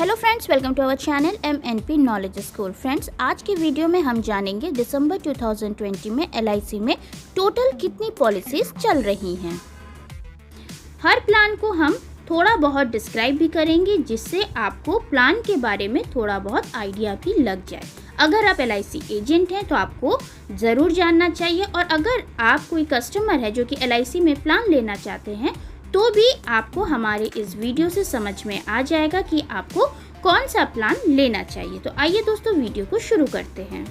Hello friends, welcome to our channel MNP knowledge school. Friends, आज की video में हम जानेंगे दिसंबर 2020 में LIC में टोटल कितनी पॉलिसीज चल रही हैं। हर प्लान को हम थोड़ा बहुत डिस्क्राइब भी करेंगे, जिससे आपको प्लान के बारे में थोड़ा बहुत आइडिया भी लग जाए। अगर आप LIC एजेंट हैं तो आपको ज़रूर जानना चाहिए, और अगर आप कोई कस्टमर है जो कि LIC में प्लान लेना चाहते हैं तो भी आपको हमारे इस वीडियो से समझ में आ जाएगा कि आपको कौन सा प्लान लेना चाहिए। तो आइए दोस्तों, वीडियो को शुरू करते हैं।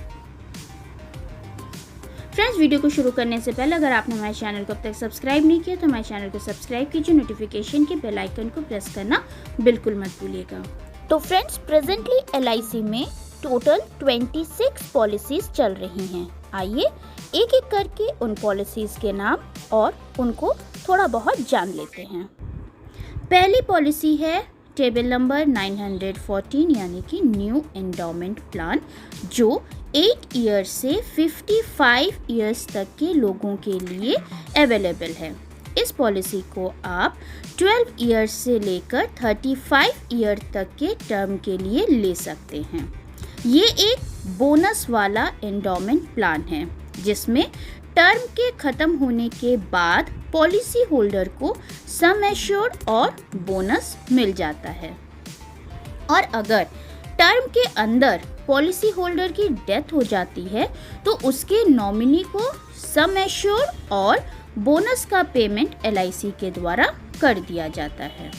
फ्रेंड्स, वीडियो को शुरू करने से पहले अगर आपने हमारे चैनल को अब तक सब्सक्राइब नहीं किया तो हमारे चैनल को सब्सक्राइब कीजिए, नोटिफिकेशन के बेल आइकन को प्रेस करना बिल्कुल मत भूलिएगा। तो फ्रेंड्स, प्रेजेंटली LIC में टोटल 26 पॉलिसीज चल रही हैं। आइए एक एक करके उन पॉलिसीज के नाम और उनको थोड़ा बहुत जान लेते हैं। पहली पॉलिसी है टेबल नंबर 914 यानी कि न्यू एंडोमेंट प्लान, जो 8 ईयर से 55 ईयर्स तक के लोगों के लिए अवेलेबल है। इस पॉलिसी को आप 12 ईयर्स से लेकर 35 ईयर तक के टर्म के लिए ले सकते हैं। ये एक बोनस वाला एंडोमेंट प्लान है, जिसमें टर्म के ख़त्म होने के बाद पॉलिसी होल्डर को सम एश्योर्ड और बोनस मिल जाता है। और अगर टर्म के अंदर पॉलिसी होल्डर की डेथ हो जाती है तो उसके नॉमिनी को सम एश्योर्ड और बोनस का पेमेंट LIC के द्वारा कर दिया जाता है।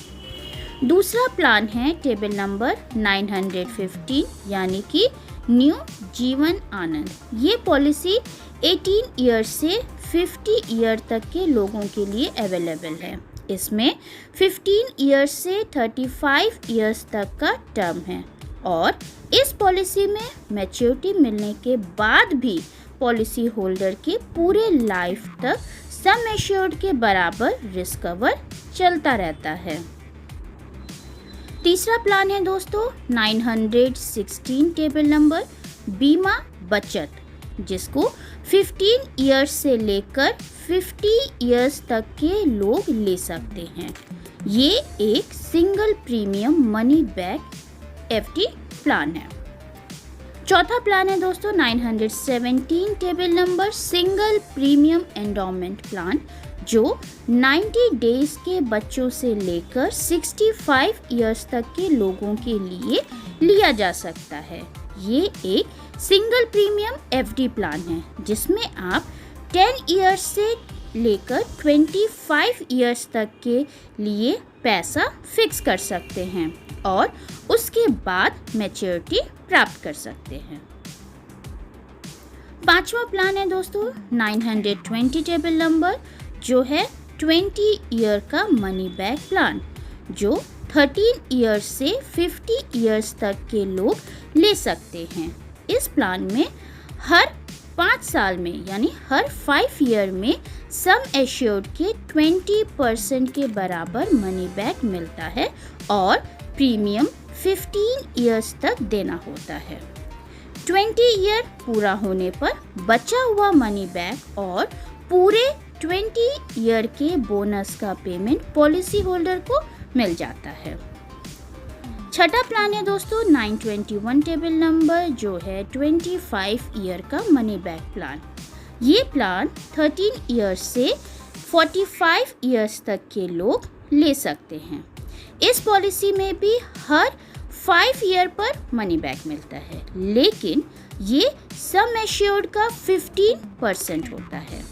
दूसरा प्लान है टेबल नंबर 915 यानी कि न्यू जीवन आनंद। ये पॉलिसी 18 ईयर से 50 ईयर तक के लोगों के लिए अवेलेबल है। इसमें 15 ईयर से 35 ईयर्स तक का टर्म है, और इस पॉलिसी में मैच्योरिटी मिलने के बाद भी पॉलिसी होल्डर के पूरे लाइफ तक सम एश्योर्ड के बराबर रिस्क कवर चलता रहता है। तीसरा प्लान है दोस्तों 916 टेबल नंबर बीमा बचत, जिसको 15 ईयर्स से लेकर 50 ईयर्स तक के लोग ले सकते हैं। ये एक single premium money back FD plan है। चौथा प्लान है दोस्तों 917 table number single premium endowment plan, जो 90 डेज के बच्चों से लेकर 65 ईयर्स तक के लोगों के लिए लिया जा सकता है। ये एक सिंगल प्रीमियम FD प्लान है, जिसमें आप 10 ईयर्स से लेकर 25 ईयर्स तक के लिए पैसा फिक्स कर सकते हैं और उसके बाद मैच्योरिटी प्राप्त कर सकते हैं। पांचवा प्लान है दोस्तों 920 टेबल नंबर, जो है 20 ईयर का मनी बैक प्लान, जो 13 ईयर्स से 50 ईयर्स तक के लोग ले सकते हैं। इस प्लान में हर 5 साल में यानी हर 5 ईयर में सम एश्योर्ड के 20% के बराबर मनी बैक मिलता है, और प्रीमियम 15 ईयर्स तक देना होता है। 20 ईयर पूरा होने पर बचा हुआ मनी बैक और पूरे 20 ईयर के बोनस का पेमेंट पॉलिसी होल्डर को मिल जाता है। छठा प्लान है दोस्तों 921 टेबल नंबर, जो है 25 ईयर का मनी बैक प्लान। ये प्लान 13 ईयर से 45 ईयर्स तक के लोग ले सकते हैं। इस पॉलिसी में भी हर 5 ईयर पर मनी बैक मिलता है, लेकिन ये सम एश्योर्ड का 15% होता है।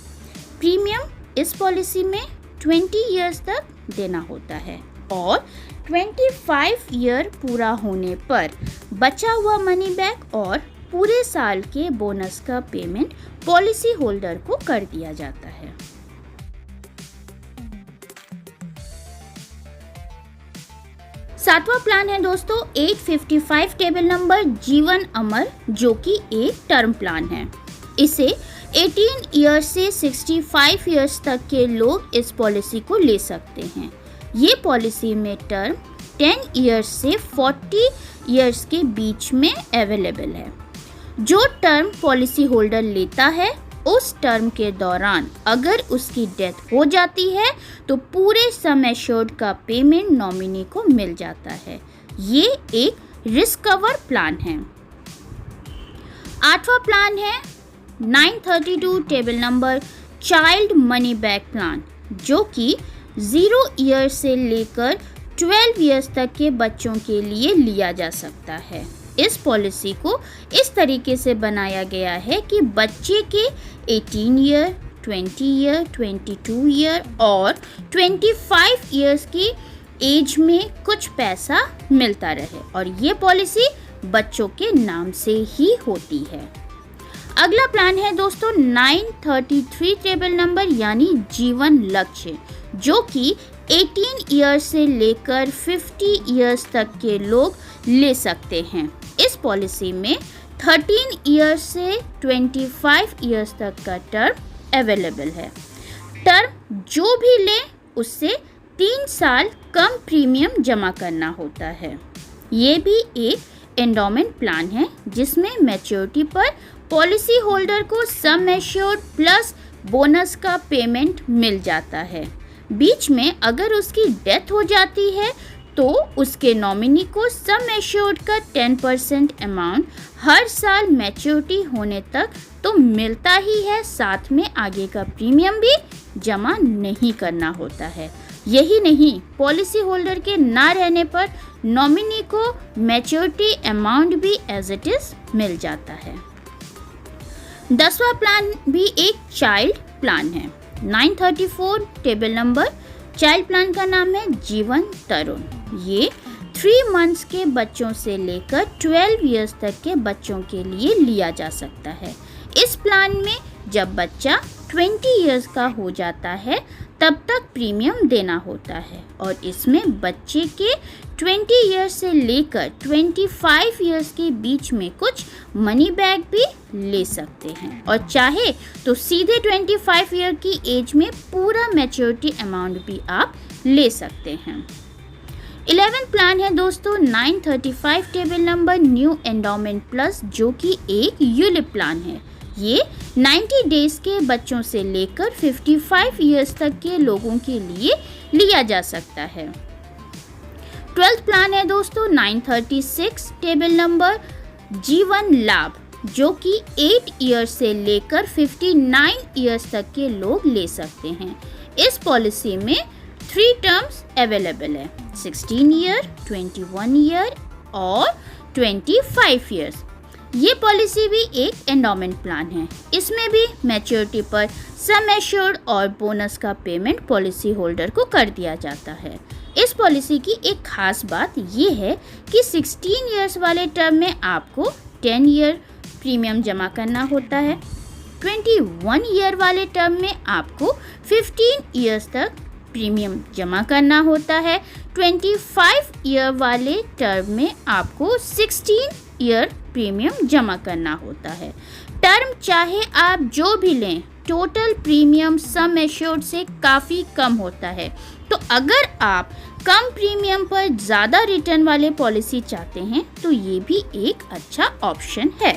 प्रीमियम इस पॉलिसी में 20 ईयर्स तक देना होता है, और 25 ईयर पूरा होने पर बचा हुआ मनी बैक और पूरे साल के बोनस का पेमेंट पॉलिसी होल्डर को कर दिया जाता है। सातवां प्लान है दोस्तों 855 टेबल नंबर जीवन अमर, जो कि एक टर्म प्लान है। इसे 18 ईयर्स से 65 ईयर्स तक के लोग इस पॉलिसी को ले सकते हैं। ये पॉलिसी में टर्म 10 ईयर्स से 40 ईयर्स के बीच में अवेलेबल है। जो टर्म पॉलिसी होल्डर लेता है, उस टर्म के दौरान अगर उसकी डेथ हो जाती है तो पूरे सम एश्योर्ड का पेमेंट नॉमिनी को मिल जाता है। ये एक रिस्क कवर प्लान है। 8वां प्लान है 932 table number child money back plan, जो कि 0 ईयर से लेकर 12 ईयर्स तक के बच्चों के लिए लिया जा सकता है। इस पॉलिसी को इस तरीके से बनाया गया है कि बच्चे के 18 ईयर, 20 ईयर, 22 ईयर और 25 ईयर्स की एज में कुछ पैसा मिलता रहे और ये पॉलिसी बच्चों के नाम से ही होती है। अगला प्लान है दोस्तों 933 टेबल नंबर यानी जीवन लक्ष्य, जो कि 18 ईयर से लेकर 50 ईयर्स तक के लोग ले सकते हैं। इस पॉलिसी में 13 ईयर से 25 ईयर्स तक का टर्म अवेलेबल है। टर्म जो भी ले उससे 3 साल कम प्रीमियम जमा करना होता है। ये भी एक एंडोमेंट प्लान है जिसमें मैच्योरिटी पर पॉलिसी होल्डर को सम एश्योर्ड प्लस बोनस का पेमेंट मिल जाता है। बीच में अगर उसकी डेथ हो जाती है तो उसके नॉमिनी को सम एश्योर्ड का 10% अमाउंट हर साल मैच्योरिटी होने तक तो मिलता ही है, साथ में आगे का प्रीमियम भी जमा नहीं करना होता है। यही नहीं, पॉलिसी होल्डर के ना रहने पर नॉमिनी को मैच्योरिटी अमाउंट भी एज इट इज मिल जाता है। 10वां प्लान भी एक चाइल्ड प्लान है। 934 टेबल नंबर चाइल्ड प्लान का नाम है जीवन तरुण। ये 3 मंथ्स के बच्चों से लेकर 12 इयर्स तक के बच्चों के लिए लिया जा सकता है। इस प्लान में जब बच्चा 20 इयर्स का हो जाता है तब तक प्रीमियम देना होता है और इसमें बच्चे के 20 इयर्स से लेकर 25 इयर्स के बीच में कुछ मनी बैक भी ले सकते हैं और चाहे तो सीधे 25 ईयर की एज में पूरा मैच्योरिटी अमाउंट भी आप ले सकते हैं। 11th प्लान है दोस्तों 935 table number new endowment plus, जो कि एक यूलिप प्लान है। ये 90 डेज के बच्चों से लेकर 55 इयर्स तक के लोगों के लिए लिया जा सकता है। 12th प्लान है दोस्तों 936 टेबल नंबर जीवन लाभ, जो कि 8 इयर्स से लेकर 59 इयर्स तक के लोग ले सकते हैं। इस पॉलिसी में 3 टर्म्स अवेलेबल है, 16 ईयर, 21 ईयर और 25 इयर्स। ये पॉलिसी भी एक एंडोमेंट प्लान है। इसमें भी मैच्योरिटी पर सम एश्योर्ड और बोनस का पेमेंट पॉलिसी होल्डर को कर दिया जाता है। इस पॉलिसी की एक खास बात ये है कि 16 इयर्स वाले टर्म में आपको 10 ईयर प्रीमियम जमा करना होता है। 21 ईयर वाले टर्म में आपको 15 इयर्स तक प्रीमियम जमा करना होता है। 25 ईयर वाले टर्म में आपको 16 ईयर प्रीमियम जमा करना होता है। टर्म चाहे आप जो भी लें, टोटल प्रीमियम सम एश्योर्ड से काफ़ी कम होता है। तो अगर आप कम प्रीमियम पर ज़्यादा रिटर्न वाले पॉलिसी चाहते हैं तो ये भी एक अच्छा ऑप्शन है।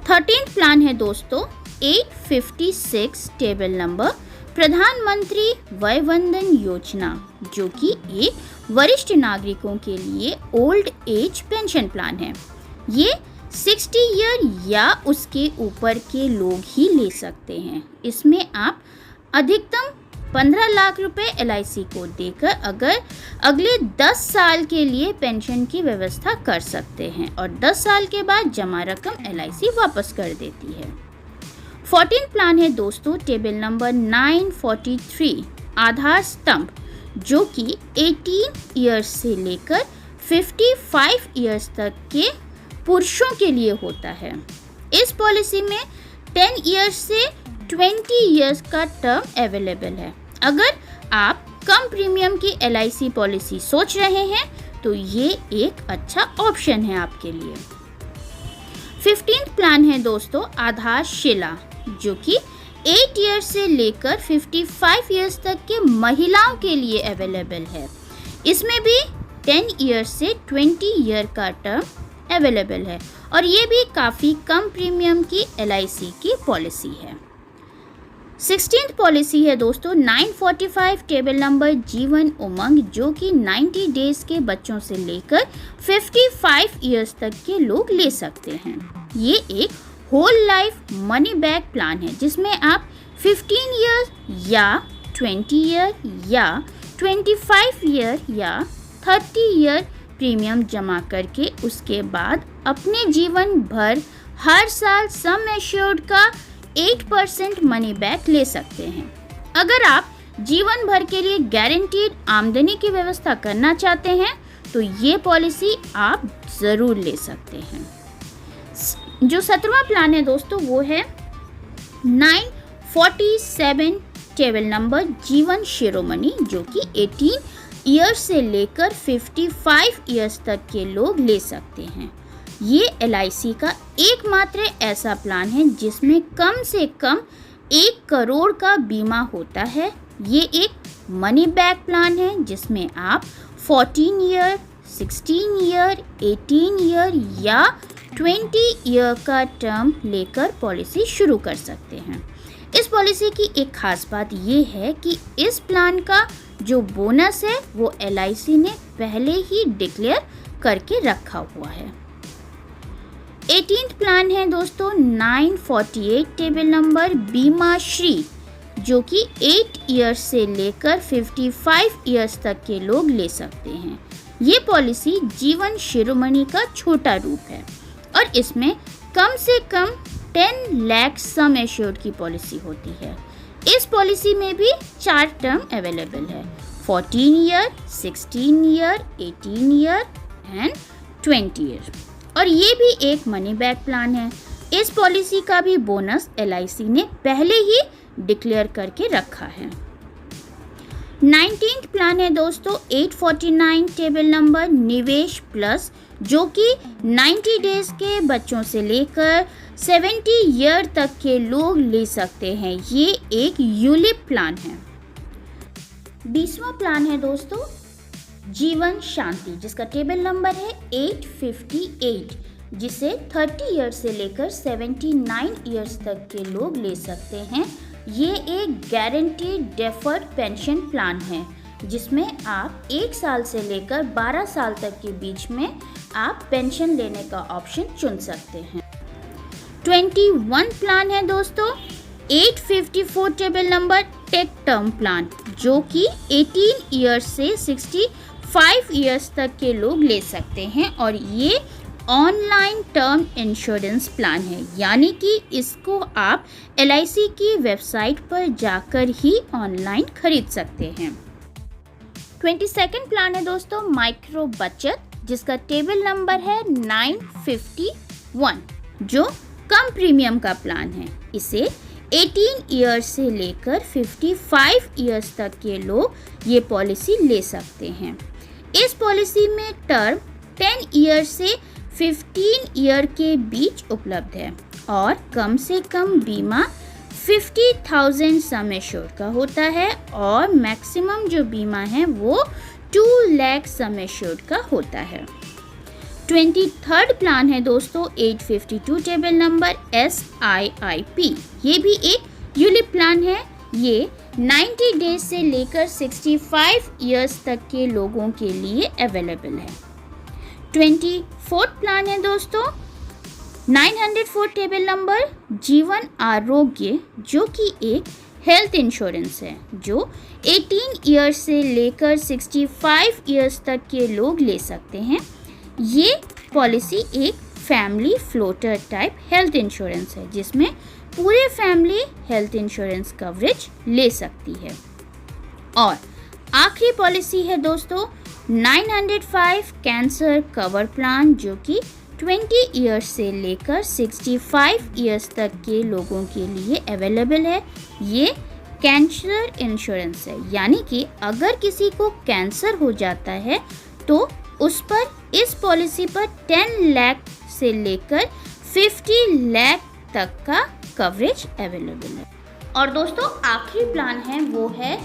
13th प्लान है दोस्तों 856 टेबल नंबर प्रधानमंत्री वय वंदन योजना, जो कि एक वरिष्ठ नागरिकों के लिए ओल्ड एज पेंशन प्लान है। ये 60 ईयर या उसके ऊपर के लोग ही ले सकते हैं। इसमें आप अधिकतम 15 लाख रुपए LIC को देकर अगर अगले 10 साल के लिए पेंशन की व्यवस्था कर सकते हैं और 10 साल के बाद जमा रकम LIC वापस कर देती है। 14th प्लान है दोस्तों टेबल नंबर 943 आधार स्तंभ, जो कि 18 इयर्स से लेकर 55 इयर्स तक के पुरुषों के लिए होता है। इस पॉलिसी में 10 इयर्स से 20 इयर्स का टर्म अवेलेबल है। अगर आप कम प्रीमियम की LIC पॉलिसी सोच रहे हैं तो ये एक अच्छा ऑप्शन है आपके लिए। 15th प्लान है दोस्तों आधार शिला, जो कि 8 इयर्स से लेकर 55 इयर्स तक के महिलाओं के लिए अवेलेबल है। इसमें भी 10 इयर्स से 20 ईयर का टर्म अवेलेबल है और ये भी काफ़ी कम प्रीमियम की LIC की पॉलिसी है। 16th पॉलिसी है दोस्तों 945 टेबल नंबर जीवन उमंग, जो कि 90 डेज के बच्चों से लेकर 55 ईयर्स तक के लोग ले सकते हैं। ये एक whole life money back plan है जिसमें आप 15 ईयर या 20 ईयर या 25 ईयर या 30 ईयर प्रीमियम जमा करके उसके बाद अपने जीवन भर हर साल सम एश्योर्ड का 8% मनी बैक ले सकते हैं। अगर आप जीवन भर के लिए गारंटीड आमदनी की व्यवस्था करना चाहते हैं तो ये पॉलिसी आप ज़रूर ले सकते हैं। जो 17वां प्लान है दोस्तों वो है 947 टेबल नंबर जीवन शिरोमणि, जो कि 18 ईयर्स से लेकर 55 ईयर्स तक के लोग ले सकते हैं। ये LIC का एकमात्र ऐसा प्लान है जिसमें कम से कम 1 करोड़ का बीमा होता है। ये एक मनी बैक प्लान है जिसमें आप 14 ईयर, 16 ईयर, 18 ईयर या 20 ईयर का टर्म लेकर पॉलिसी शुरू कर सकते हैं। इस पॉलिसी की एक खास बात ये है कि इस प्लान का जो बोनस है वो LIC ने पहले ही डिक्लेयर करके रखा हुआ है। 18th प्लान है दोस्तों 948 टेबल नंबर बीमा श्री, जो कि 8 ईयर्स से लेकर 55 ईयर्स तक के लोग ले सकते हैं। ये पॉलिसी जीवन शिरोमणि का छोटा रूप है और इसमें कम से कम 10 लाख सम एश्योर्ड की पॉलिसी होती है। इस पॉलिसी में भी 4 टर्म अवेलेबल है, 14 year, 16 year, 18 year and 20 year, और ये भी एक मनी बैक प्लान है। इस पॉलिसी का भी बोनस LIC ने पहले ही डिक्लेयर करके रखा है। 19th प्लान है दोस्तों 849 टेबल नंबर निवेश प्लस, जो कि 90 डेज के बच्चों से लेकर 70 ईयर तक के लोग ले सकते हैं। ये एक यूलिप प्लान है। 20वां प्लान है दोस्तों जीवन शांति, जिसका टेबल नंबर है 858, जिसे 30 ईयर्स से लेकर 79 ईयर्स तक के लोग ले सकते हैं। ये एक गारंटीड डेफर्ड पेंशन प्लान है जिसमें आप 1 साल से लेकर 12 साल तक के बीच में आप पेंशन लेने का ऑप्शन चुन सकते हैं। 21 प्लान है दोस्तों 854 table number tech term plan, जो कि 18 ईयर्स से 65 ईयर्स तक के लोग ले सकते हैं, और ये ऑनलाइन टर्म इंश्योरेंस प्लान है, यानी कि इसको आप LIC की वेबसाइट पर जाकर ही ऑनलाइन खरीद सकते हैं। 22nd प्लान है दोस्तों माइक्रो बचत, जिसका टेबल नंबर है 951, जो कम प्रीमियम का प्लान है। इसे 18 ईयर्स से लेकर 55 ईयर्स तक के लोग ये पॉलिसी ले सकते हैं। इस पॉलिसी में टर्म 10 ईयर से 15 ईयर के बीच उपलब्ध है और कम से कम बीमा 50,000 सम एश्योर्ड का होता है और मैक्सिमम जो बीमा है वो 2 लाख सम एश्योर्ड का होता है। 23rd प्लान है दोस्तों 852 टेबल नंबर SIIP। ये भी एक यूलिप प्लान है। ये 90 डेज से लेकर 65 ईयर्स तक के लोगों के लिए अवेलेबल है। 24th प्लान है दोस्तों 904 टेबल नंबर जीवन आरोग्य, जो कि एक हेल्थ इंश्योरेंस है, जो 18 ईयर्स से लेकर 65 ईयर्स तक के लोग ले सकते हैं। ये पॉलिसी एक family floater type health insurance है जिसमें पूरे फैमिली हेल्थ इंश्योरेंस कवरेज ले सकती है। और आखिरी पॉलिसी है दोस्तों 905 कैंसर कवर प्लान, जो कि 20 ईयर्स से लेकर 65 ईयर्स तक के लोगों के लिए अवेलेबल है। ये कैंसर इंश्योरेंस है, यानी कि अगर किसी को कैंसर हो जाता है तो उस पर इस पॉलिसी पर 10 लाख से लेकर 50 लाख तक का कवरेज अवेलेबल है। और दोस्तों आखिरी प्लान है वो है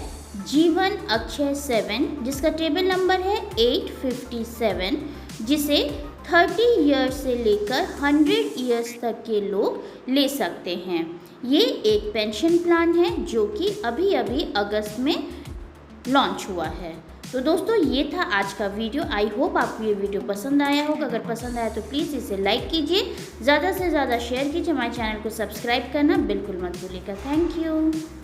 जीवन अक्षय 7, जिसका टेबल नंबर है 857, जिसे 30 ईयर्स से लेकर 100 ईयर्स तक के लोग ले सकते हैं। ये एक पेंशन प्लान है जो कि अभी अभी अगस्त में लॉन्च हुआ है। तो दोस्तों ये था आज का वीडियो। आई होप आपको ये वीडियो पसंद आया होगा। अगर पसंद आया तो प्लीज़ इसे लाइक कीजिए, ज़्यादा से ज़्यादा शेयर कीजिए, हमारे चैनल को सब्सक्राइब करना बिल्कुल मत भूलिएगा। Thank you.